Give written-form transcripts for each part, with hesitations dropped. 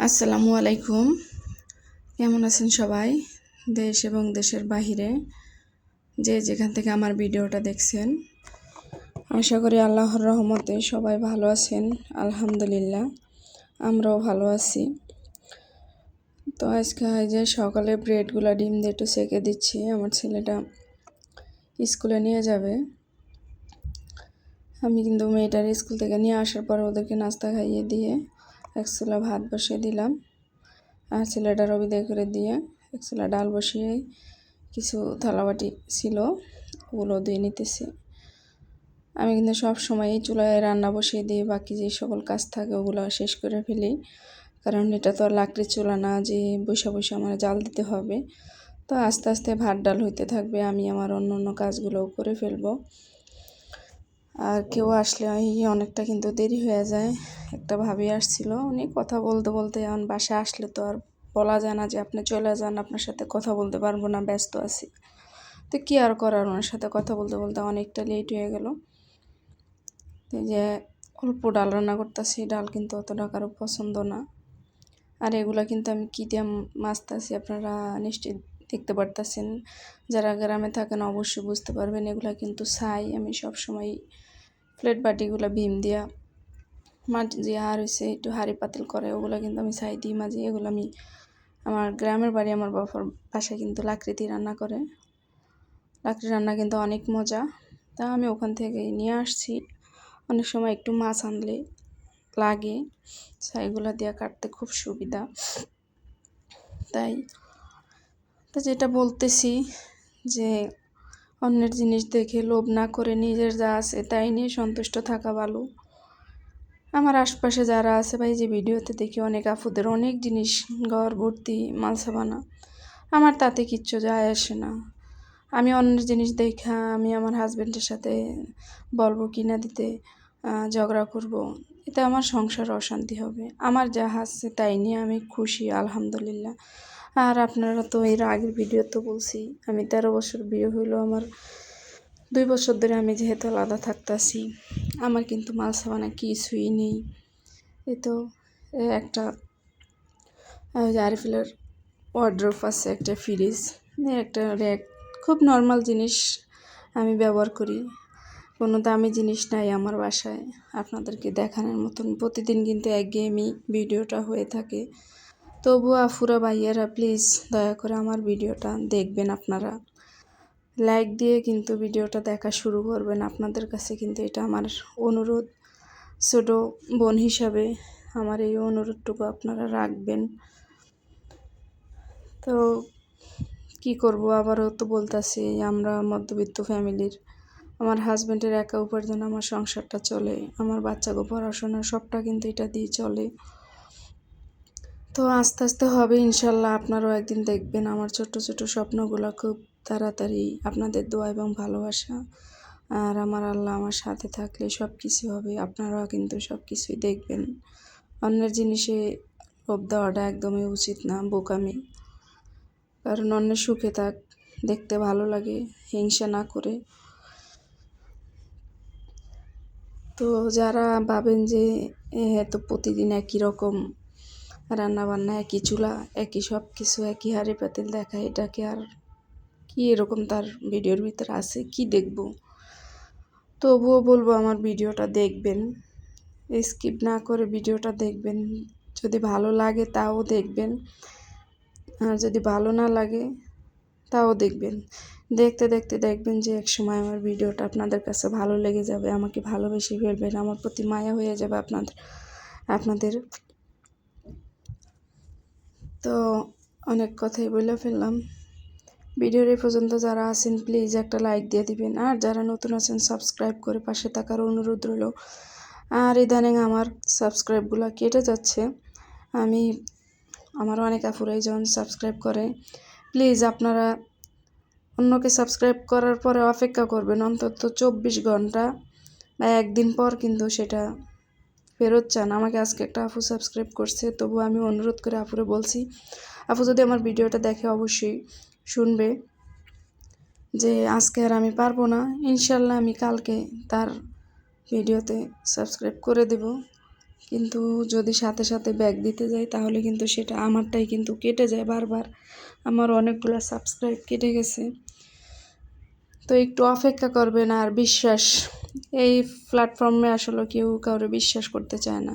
আসসালামু আলাইকুম। কেমন আছেন সবাই? দেশ এবং দেশের বাহিরে যে যেখান থেকে আমার ভিডিওটা দেখছেন, আশা করি আল্লাহর রহমতে সবাই ভালো আছেন। আলহামদুলিল্লাহ, আমরাও ভালো আছি। তো আজকে যে সকালে ব্রেডগুলো ডিম দিয়ে একটু সেঁকে দিচ্ছি। আমার ছেলেটা স্কুলে নিয়ে যাবে। আমি কিন্তু মেয়েটার স্কুল থেকে নিয়ে আসার পর ওদেরকে নাস্তা খাইয়ে দিয়ে এক চুলা ভাত বসিয়ে দিলাম, আর ছেলেটার বিদায় করে দিয়ে এক চুলা ডাল বসিয়ে কিছু থালাবাটি ছিল ওগুলো দিয়ে নিতেছি। আমি কিন্তু সব সময় এই চুলায় রান্না বসিয়ে দিয়ে বাকি যে সকল কাজ থাকে ওগুলো শেষ করে ফেলি, কারণ এটা তো আর লাকড়ির চুলা না যে বসে বসে আমার জাল দিতে হবে। তো আস্তে আস্তে ভাত ডাল হইতে থাকবে, আমি আমার অন্য অন্য কাজগুলোও করে ফেলবো। আর কেউ আসলে অনেকটা কিন্তু দেরি হয়ে যায়। একটা ভাবি আসছিল, উনি কথা বলতে বলতে এখন বাসায় আসলে তো আর বলা যায় না যে আপনি চলে যান, আপনার সাথে কথা বলতে পারবো না, ব্যস্ত আছি। তো কী আর করার, ওনার সাথে কথা বলতে বলতে অনেকটা লেট হয়ে গেল। তো যে অল্প ডাল রান্না করতেছি, ডাল কিন্তু অতটা কারো পছন্দ না। আর এগুলো কিন্তু আমি কী দিয়ে মাছতেছি আপনারা নিশ্চয়ই দেখতে পারতেছেন। যারা গ্রামে থাকেন অবশ্যই বুঝতে পারবেন। এগুলো কিন্তু ছাই। আমি সবসময় প্লেট বাটিগুলো ভীম দিয়া মাটি যে আর হয়েছে একটু হাঁড়ি পাতিল করে ওগুলো কিন্তু আমি ছাই দিই মাঝে। এগুলো আমি আমার গ্রামের বাড়ি, আমার বাবার বাসায় কিন্তু লাকড়িতে রান্না করে। লাকড়ি রান্না কিন্তু অনেক মজা। তা আমি ওখান থেকে নিয়ে আসছি। অনেক সময় একটু মাছ আনলে লাগে, ছাইগুলো দিয়ে কাটতে খুব সুবিধা। তাই তো যেটা বলতেছি যে অন্যের জিনিস দেখে লোভ না করে নিজের যা আছে তাই নিয়ে সন্তুষ্ট থাকা ভালো। আমার আশপাশে যারা আছে ভাই, যে ভিডিওতে দেখি অনেক আপুদের অনেক জিনিস ঘর ভর্তি মালসাবানা, আমার তাতে কিচ্ছু যায় আসে না। আমি অন্যের জিনিস দেখা আমি আমার হাজব্যান্ডের সাথে বলবো কিনা দিতে, ঝগড়া করব, এতে আমার সংসার অশান্তি হবে। আমার যা আছে তাই নিয়ে আমি খুশি, আলহামদুলিল্লাহ। আর আপনারা তো এর আগের ভিডিও তো বলছি আমি 13 বছর বিয়ে হইলো, আমার 2 বছর ধরে আমি যেহেতু আলাদা থাকতেছি, আমার কিন্তু মালসাবানা কিছুই নেই। এই তো একটা আরফিলের ওয়ার্ড্রোব আছে, একটা ফ্রিজ, একটা র্যাক, খুব নর্মাল জিনিস আমি ব্যবহার করি। কোনো দামি জিনিস নাই আমার বাসায় আপনাদেরকে দেখানোর মতন। প্রতিদিন কিন্তু একঘেয়েমি ভিডিওটা হয়ে থাকে। তবুও আফুরা ভাইয়ারা প্লিজ দয়া করে আমার ভিডিওটা দেখবেন। আপনারা লাইক দিয়ে কিন্তু ভিডিওটা দেখা শুরু করবেন। আপনাদের কাছে কিন্তু এটা আমার অনুরোধ, ছোটো বোন হিসাবে আমার এই অনুরোধটুকু আপনারা রাখবেন। তো কি করব, আবারও তো বলতেছি আমরা মধ্যবিত্ত ফ্যামিলির, আমার হাজব্যান্ডের একা উপার্জন আমার সংসারটা চলে, আমার বাচ্চাকে পড়াশোনা সবটা কিন্তু এটা দিয়ে চলে। তো আস্তে আস্তে হবে ইনশাল্লাহ। আপনারাও একদিন দেখবেন আমার ছোট ছোট স্বপ্নগুলো খুব তাড়াতাড়ি আপনাদের দোয়া এবং ভালোবাসা আর আমার আল্লাহ আমার সাথে থাকলে সব কিছু হবে। আপনারাও কিন্তু সব কিছুই দেখবেন। অন্যের জিনিসে লোভ দেওয়াটা একদমই উচিত না, বোকামি। কারণ অন্যের সুখে থাক, দেখতে ভালো লাগে, হিংসা না করে। তো যারা ভাবেন যে তো প্রতিদিন একই রকম রান্নাবান্না, একই চুলা, একই সব কিছু, একই হাঁড়ি পাতিল দেখা, এটাকে আর কি এরকম তার ভিডিওর ভিতরে আছে কি দেখব। তবুও বলবো আমার ভিডিওটা দেখবেন, স্কিপ না করে ভিডিওটা দেখবেন। যদি ভালো লাগে তাও দেখবেন, আর যদি ভালো না লাগে তাও দেখবেন। দেখতে দেখতে দেখবেন যে এক সময় আমার ভিডিওটা আপনাদের কাছে ভালো লেগে যাবে, আমাকে ভালোবেসে ফেলবেন, আমার প্রতি মায়া হয়ে যাবে আপনাদের। তো অনেক কথাই বলে ফেললাম। ভিডিওর এই পর্যন্ত যারা আছেন প্লিজ একটা লাইক দিয়ে দিবেন, আর যারা নতুন আছেন সাবস্ক্রাইব করে পাশে থাকার অনুরোধ রইল। আর ইদানিং আমার সাবস্ক্রাইবগুলো কেটে যাচ্ছে। আমার অনেক আপুরাই যখন সাবস্ক্রাইব করে, প্লিজ আপনারা অন্যকে সাবস্ক্রাইব করার পরে অপেক্ষা করবেন অন্তত 24 ঘন্টা বা একদিন পর, কিন্তু সেটা ফেরত চান। আমাকে আজকে একটা আপু সাবস্ক্রাইব করছে, তবু আমি অনুরোধ করে আপুরে বলছি, আপু যদি আমার ভিডিওটা দেখে অবশ্যই শুনবে যে আজকে আর আমি পারবো না, ইনশাল্লাহ আমি কালকে তার ভিডিওতে সাবস্ক্রাইব করে দেব। কিন্তু যদি সাথে সাথে ব্যাক দিতে যাই তাহলে কিন্তু সেটা আমারটাই কিন্তু কেটে যায় বারবার। আমার অনেকগুলো সাবস্ক্রাইব কেটে গেছে। তো একটু অপেক্ষা করবেন। আর বিশ্বাস, এই প্ল্যাটফর্মে আসলে কেউ কাউরে বিশ্বাস করতে চায় না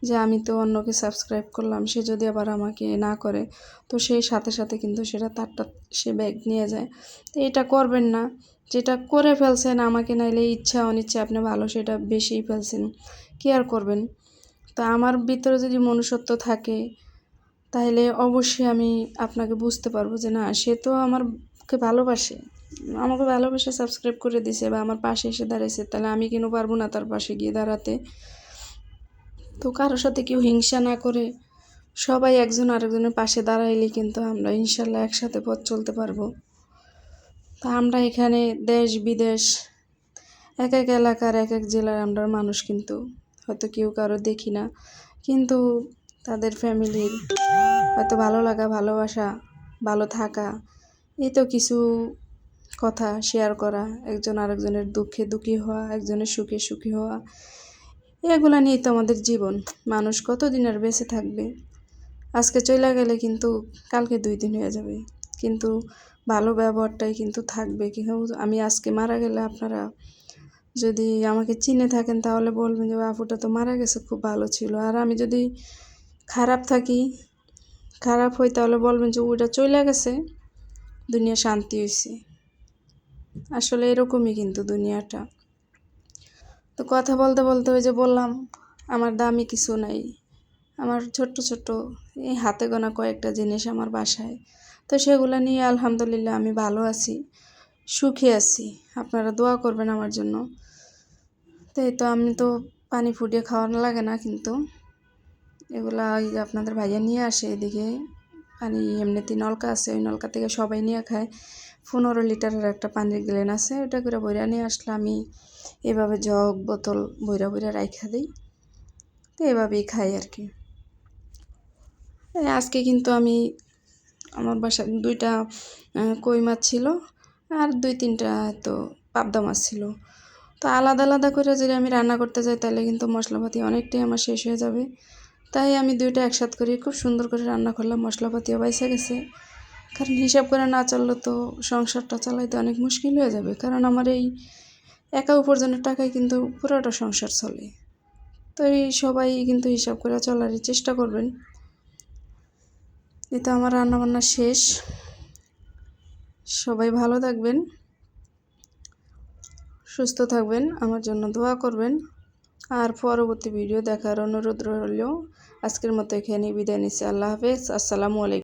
যে আমি তো অন্যকে সাবস্ক্রাইব করলাম, সে যদি আবার আমাকে না করে তো সেই সাথে সাথে কিন্তু সেটা তারটা সে ব্যাগ নিয়ে যায়। তো এটা করবেন না। যেটা করে ফেলছেন আমাকে নাইলে ইচ্ছা অনিচ্ছা আপনি ভালো সেটা বেশিই ফেলছেন, কি আর করবেন। তো আমার ভিতরে যদি মনুষ্যত্ব থাকে তাহলে অবশ্যই আমি আপনাকে বুঝতে পারবো যে না, সে তো আমাকে ভালোবাসে, আমাকে ভালোবেসে সাবস্ক্রাইব করে দিছে বা আমার পাশে এসে দাঁড়াইছে, তাহলে আমি কেন পারবো না তার পাশে গিয়ে দাঁড়াতে। তো কারোর সাথে কেউ হিংসা না করে সবাই একজন আরেকজনের পাশে দাঁড়াইলে কিন্তু আমরা ইনশাল্লাহ একসাথে পথ চলতে পারবো। তা আমরা এখানে দেশ বিদেশ এক এক এলাকার এক এক জেলার আমরা মানুষ, কিন্তু হয়তো কেউ কারো দেখি না, কিন্তু তাদের ফ্যামিলির হয়তো ভালো লাগা, ভালোবাসা, ভালো থাকা, এই তো কিছু কথা শেয়ার করা, একজন আরেকজনের দুঃখে দুঃখী হওয়া, একজনের সুখে সুখী হওয়া, এগুলো নিয়েই তো আমাদের জীবন। মানুষ কতদিন আর বেঁচে থাকবে? আজকে চলে গেলে কিন্তু কালকে 2 দিন হয়ে যাবে, কিন্তু ভালো ব্যবহারটাই কিন্তু থাকবে। কেউ আমি আজকে মারা গেলে আপনারা যদি আমাকে চিনে থাকেন তাহলে বলবেন যে আপুটা তো মারা গেছে, খুব ভালো ছিল। আর আমি যদি খারাপ থাকি, খারাপ হই, তাহলে বলবেন যে ওইটা চলে গেছে, দুনিয়া শান্তি হয়েছে। আসলে এরকমই কিন্তু দুনিয়াটা। তো কথা বলতে বলতে ওই যে বললাম আমার দামি কিছু নাই, আমার ছোট্ট ছোট্ট এই হাতে গোনা কয়েকটা জিনিস আমার বাসায়। তো সেগুলো নিয়ে আলহামদুলিল্লাহ আমি ভালো আছি, সুখী আছি। আপনারা দোয়া করবেন আমার জন্য। তো এই তো আমি তো পানি ফুটিয়ে খাওয়ানো লাগে না, কিন্তু এগুলা ওই যে আপনাদের ভাইয়া নিয়ে আসে এদিকে পানি, এমনিতেই নলকা আছে, ওই নলকা থেকে সবাই নিয়ে খায়। 15 লিটারের একটা পানির গ্লেন আছে, ওটা করে বইরা নিয়ে আসলে আমি এভাবে জগ বোতল বইরা বইরা রাইখা দিই। তো এভাবেই খাই আর কি। আজকে কিন্তু আমি আমার বাসায় 2টা কই মাছ ছিল আর 2-3টা তো পাবদা মাছ ছিল। তো আলাদা আলাদা করে যদি আমি রান্না করতে যাই তাহলে কিন্তু মশলাপাতি অনেকটাই আমার শেষ হয়ে যাবে। তাই আমি 2টা একসাথে করে খুব সুন্দর করে রান্না করলাম, মশলাপাতিও বাইসা গেছে। কারণ হিসাব করে না চললে তো সংসারটা চালাইতে অনেক মুশকিল হয়ে যাবে, কারণ আমার এই একা উপার্জনের টাকায় কিন্তু পুরোটা সংসার চলে। তো এই সবাই কিন্তু হিসাব করে চলারই চেষ্টা করবেন। এই তো আমার রান্নাবান্না শেষ। সবাই ভালো থাকবেন, সুস্থ থাকবেন, আমার জন্য দোয়া করবেন। আর পরবর্তী ভিডিও দেখার অনুরোধ রইল। আজকের মতো এখানেই বিদায় নিচ্ছি। আল্লাহ হাফেজ, আসসালামু আলাইকুম।